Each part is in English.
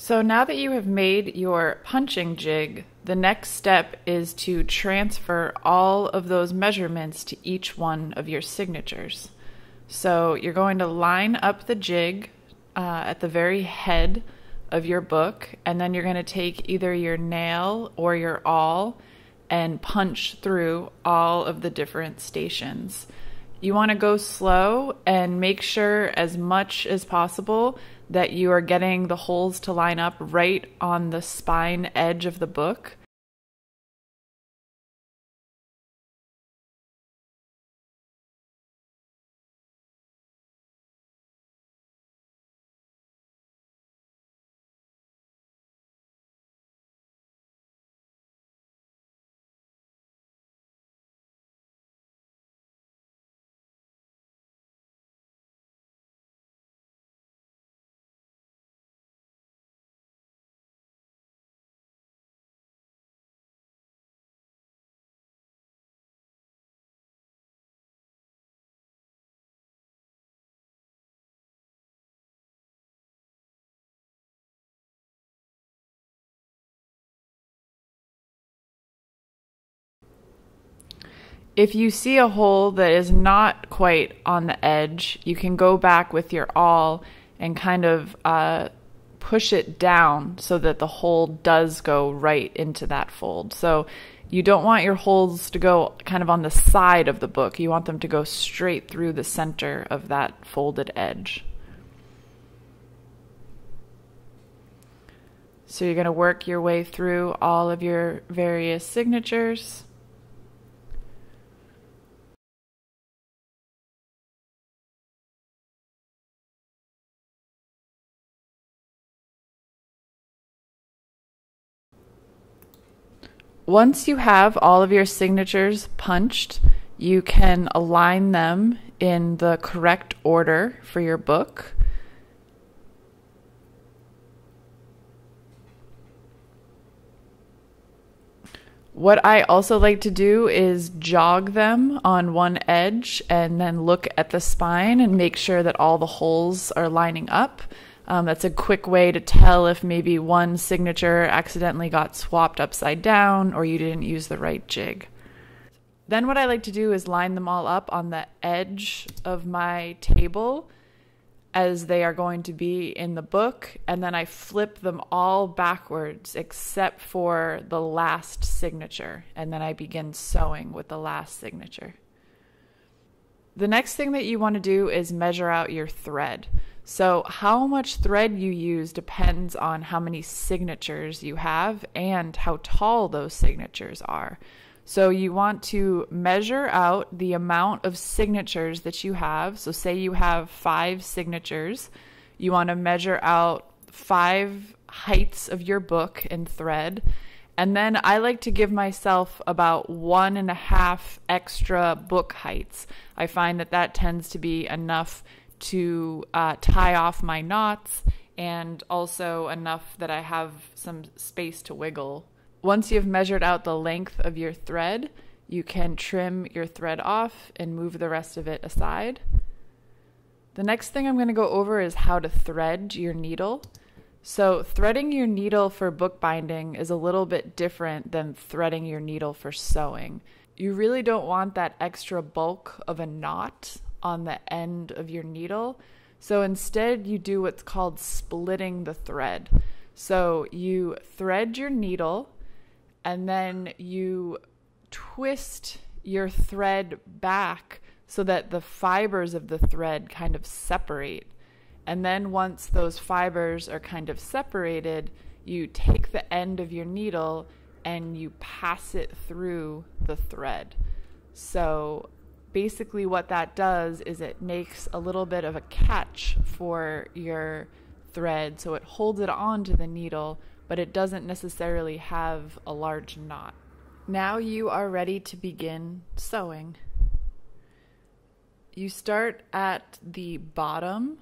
So now that you have made your punching jig, the next step is to transfer all of those measurements to each one of your signatures. So you're going to line up the jig at the very head of your book, and then you're going to take either your nail or your awl and punch through all of the different stations. You want to go slow and make sure as much as possible that you are getting the holes to line up right on the spine edge of the book. If you see a hole that is not quite on the edge, you can go back with your awl and kind of push it down so that the hole does go right into that fold. So you don't want your holes to go kind of on the side of the book. You want them to go straight through the center of that folded edge. So you're going to work your way through all of your various signatures. Once you have all of your signatures punched, you can align them in the correct order for your book. What I also like to do is jog them on one edge and then look at the spine and make sure that all the holes are lining up. That's a quick way to tell if maybe one signature accidentally got swapped upside down or you didn't use the right jig. Then what I like to do is line them all up on the edge of my table as they are going to be in the book, and then I flip them all backwards except for the last signature, and then I begin sewing with the last signature. The next thing that you want to do is measure out your thread. So how much thread you use depends on how many signatures you have and how tall those signatures are. So you want to measure out the amount of signatures that you have. So say you have 5 signatures. You want to measure out 5 heights of your book in thread. And then I like to give myself about 1.5 extra book heights. I find that that tends to be enough to tie off my knots, and also enough that I have some space to wiggle. Once you've measured out the length of your thread, you can trim your thread off and move the rest of it aside. The next thing I'm going to go over is how to thread your needle. So threading your needle for bookbinding is a little bit different than threading your needle for sewing. You really don't want that extra bulk of a knot on the end of your needle. So instead you do what's called splitting the thread. So you thread your needle and then you twist your thread back so that the fibers of the thread kind of separate. And then once those fibers are kind of separated, you take the end of your needle and you pass it through the thread. So basically what that does is it makes a little bit of a catch for your thread, so it holds it onto the needle, but it doesn't necessarily have a large knot. Now you are ready to begin sewing. You start at the bottom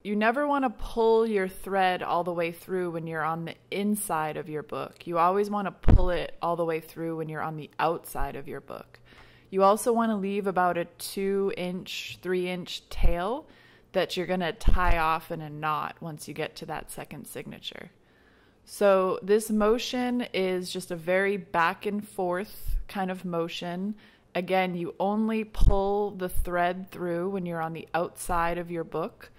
You never want to pull your thread all the way through when you're on the inside of your book. You always want to pull it all the way through when you're on the outside of your book. You also want to leave about a 2-inch, 3-inch tail that you're going to tie off in a knot once you get to that second signature. So this motion is just a very back and forth kind of motion. Again, you only pull the thread through when you're on the outside of your book.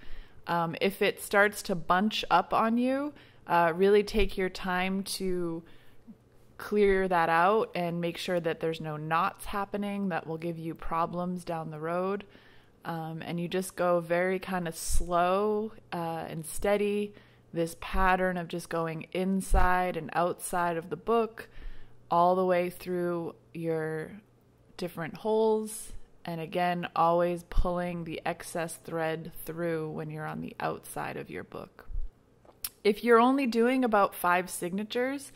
If it starts to bunch up on you, really take your time to clear that out and make sure that there's no knots happening that will give you problems down the road. And you just go very kind of slow and steady, this pattern of just going inside and outside of the book all the way through your different holes. And again, always pulling the excess thread through when you're on the outside of your book. If you're only doing about 5 signatures,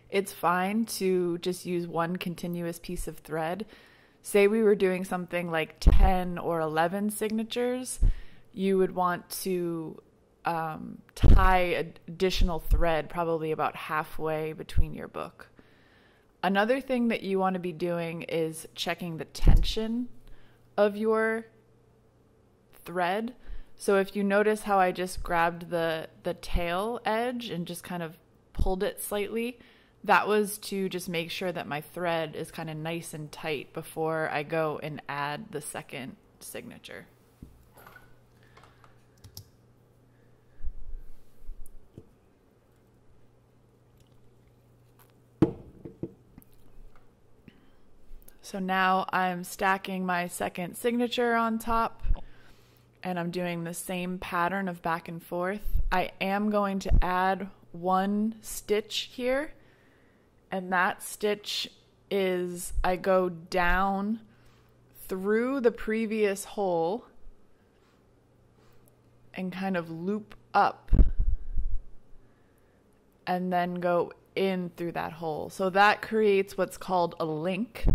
it's fine to just use one continuous piece of thread. Say we were doing something like 10 or 11 signatures, you would want to tie additional thread probably about halfway between your book. Another thing that you want to be doing is checking the tension of your thread. So if you notice how I just grabbed the tail edge and just kind of pulled it slightly, that was to just make sure that my thread is kind of nice and tight before I go and add the second signature. So now I'm stacking my second signature on top, and I'm doing the same pattern of back and forth. I am going to add one stitch here, and that stitch is I go down through the previous hole and kind of loop up and then go in through that hole. So that creates what's called a link.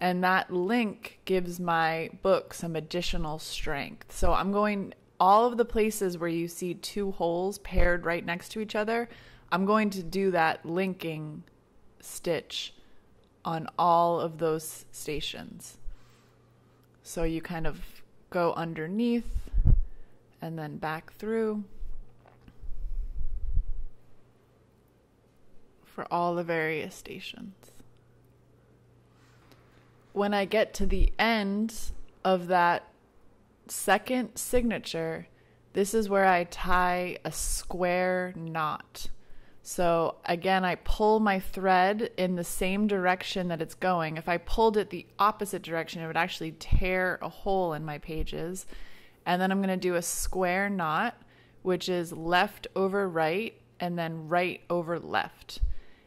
And that link gives my book some additional strength. So I'm going all of the places where you see 2 holes paired right next to each other, I'm going to do that linking stitch on all of those stations. So you kind of go underneath and then back through for all the various stations. When I get to the end of that second signature, this is where I tie a square knot. So again, I pull my thread in the same direction that it's going. If I pulled it the opposite direction, it would actually tear a hole in my pages. And then I'm going to do a square knot, which is left over right and then right over left.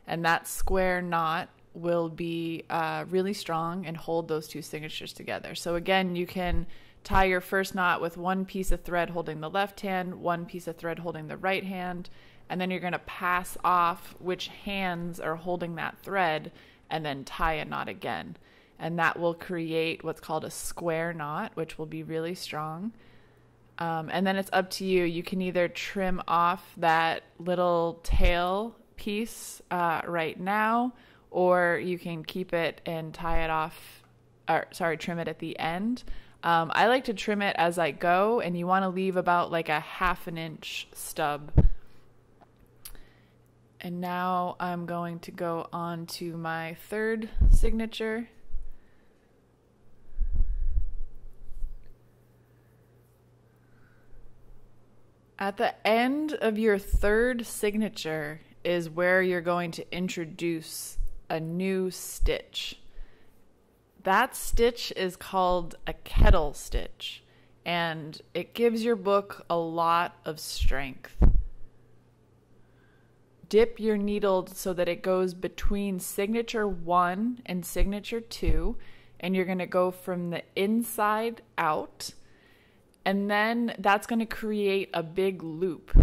And that square knot will be really strong and hold those 2 signatures together. So again, you can tie your first knot with one piece of thread holding the left hand, one piece of thread holding the right hand, and then you're going to pass off which hands are holding that thread and then tie a knot again. And that will create what's called a square knot, which will be really strong. And then it's up to you. You can either trim off that little tail piece right now, or you can keep it and tie it off, trim it at the end. I like to trim it as I go, and you want to leave about like a 1/2 inch stub. And now I'm going to go on to my third signature. At the end of your third signature is where you're going to introduce a new stitch. That stitch is called a kettle stitch, and it gives your book a lot of strength. Dip your needle so that it goes between signature 1 and signature 2, and you're going to go from the inside out, and then that's going to create a big loop.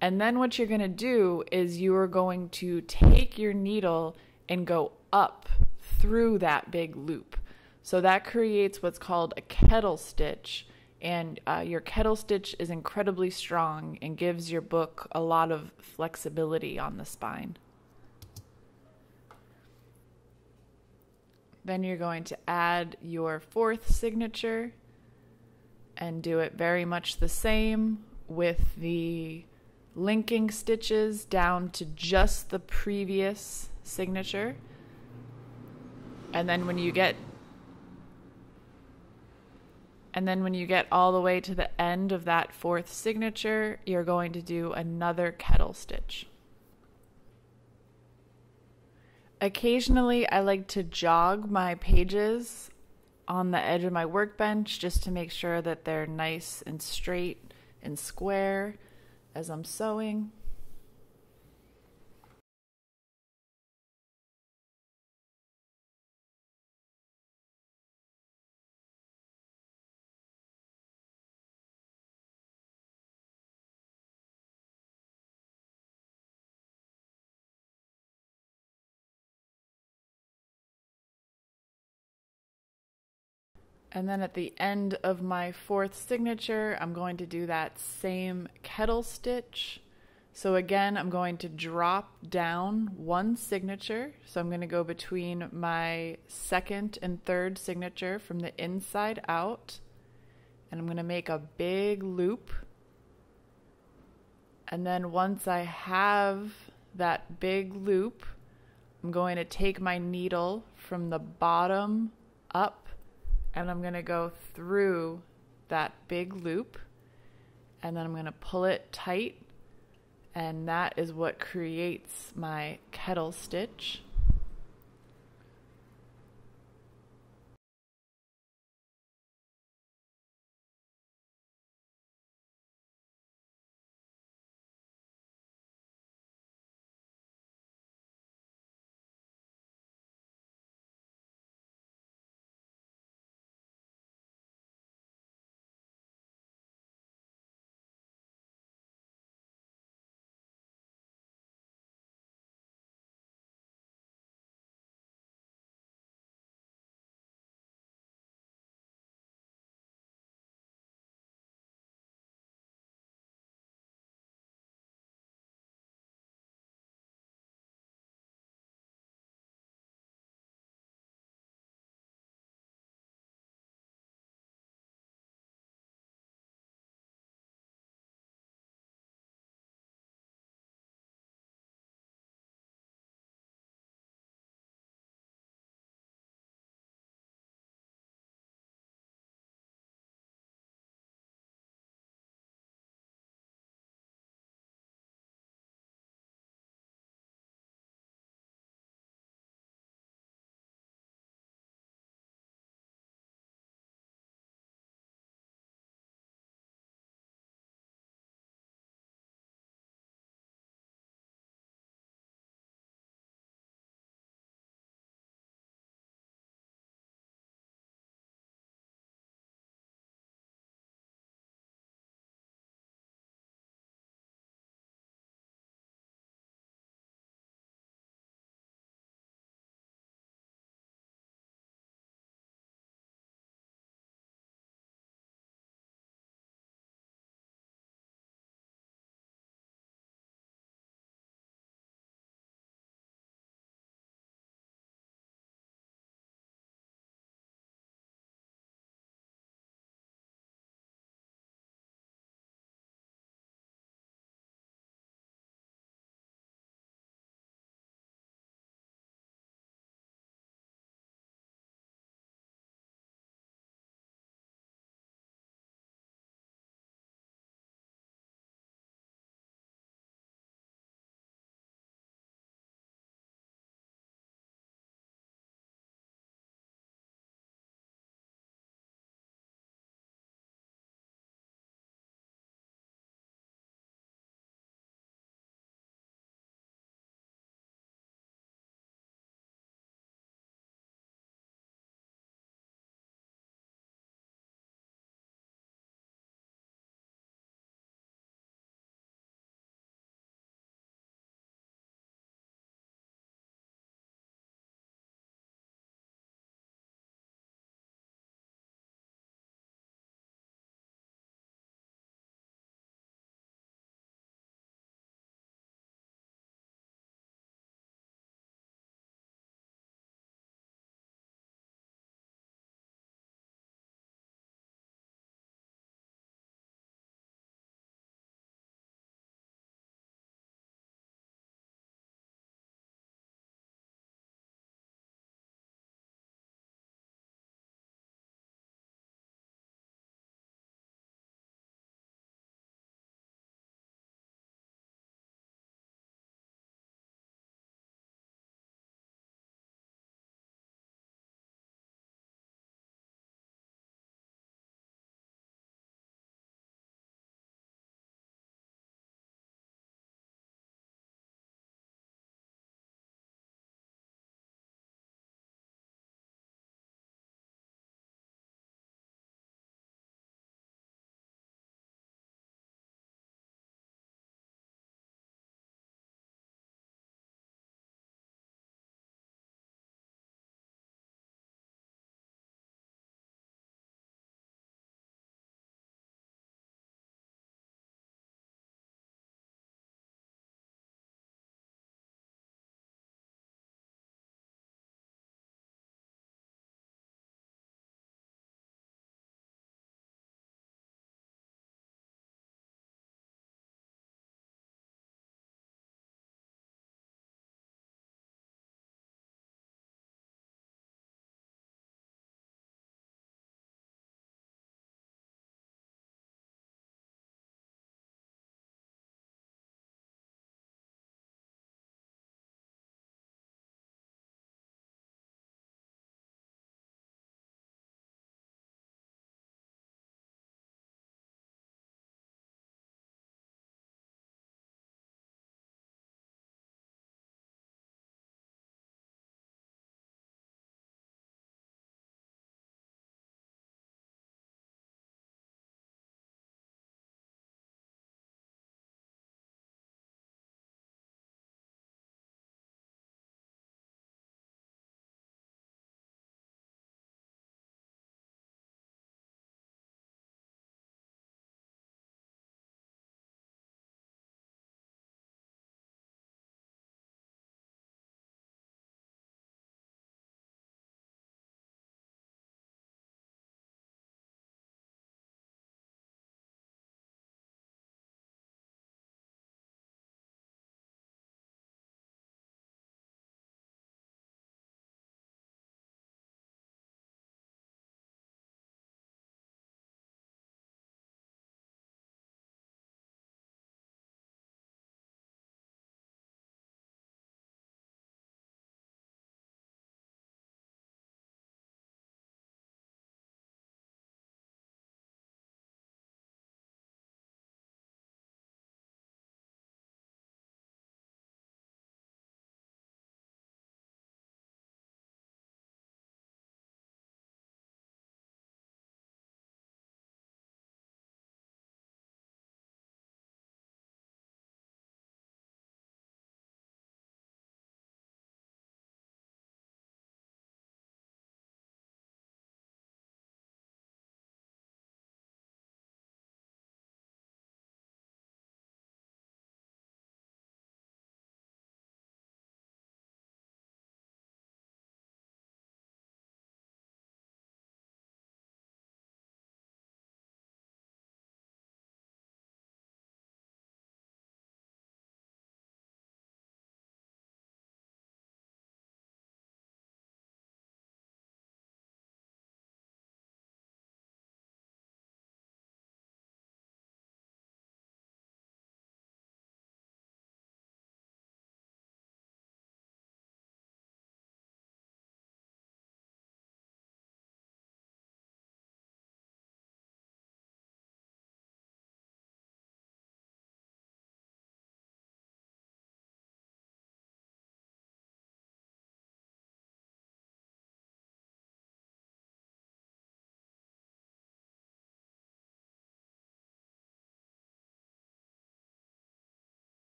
And then what you're going to do is you are going to take your needle and go up through that big loop. So that creates what's called a kettle stitch, And your kettle stitch is incredibly strong and gives your book a lot of flexibility on the spine. Then you're going to add your fourth signature and do it very much the same with the linking stitches down to just the previous signature. And then when you get all the way to the end of that fourth signature, you're going to do another kettle stitch. Occasionally, I like to jog my pages on the edge of my workbench just to make sure that they're nice and straight and square as I'm sewing. And then at the end of my fourth signature, I'm going to do that same kettle stitch. So again, I'm going to drop down one signature. So I'm going to go between my second and third signature from the inside out. And I'm going to make a big loop. And then once I have that big loop, I'm going to take my needle from the bottom up, and I'm going to go through that big loop, and then I'm going to pull it tight, and that is what creates my kettle stitch.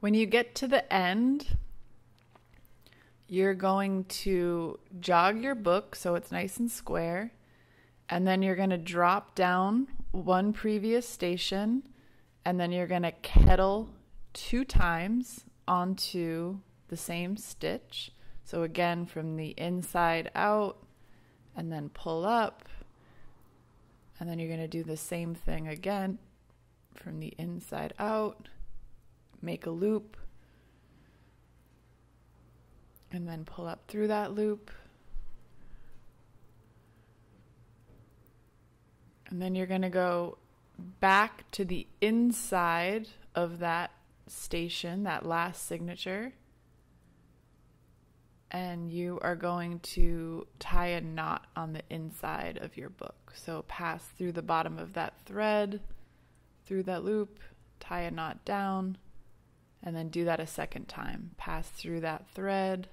When you get to the end, you're going to jog your book so it's nice and square, and then you're going to drop down one previous station, and then you're going to kettle 2 times onto the same stitch. So again, from the inside out, and then pull up, and then you're going to do the same thing again from the inside out, make a loop, and then pull up through that loop. And then you're going to go back to the inside of that station, that last signature, and you are going to tie a knot on the inside of your book. So pass through the bottom of that thread, through that loop, tie a knot down, and then do that a second time. Pass through that thread,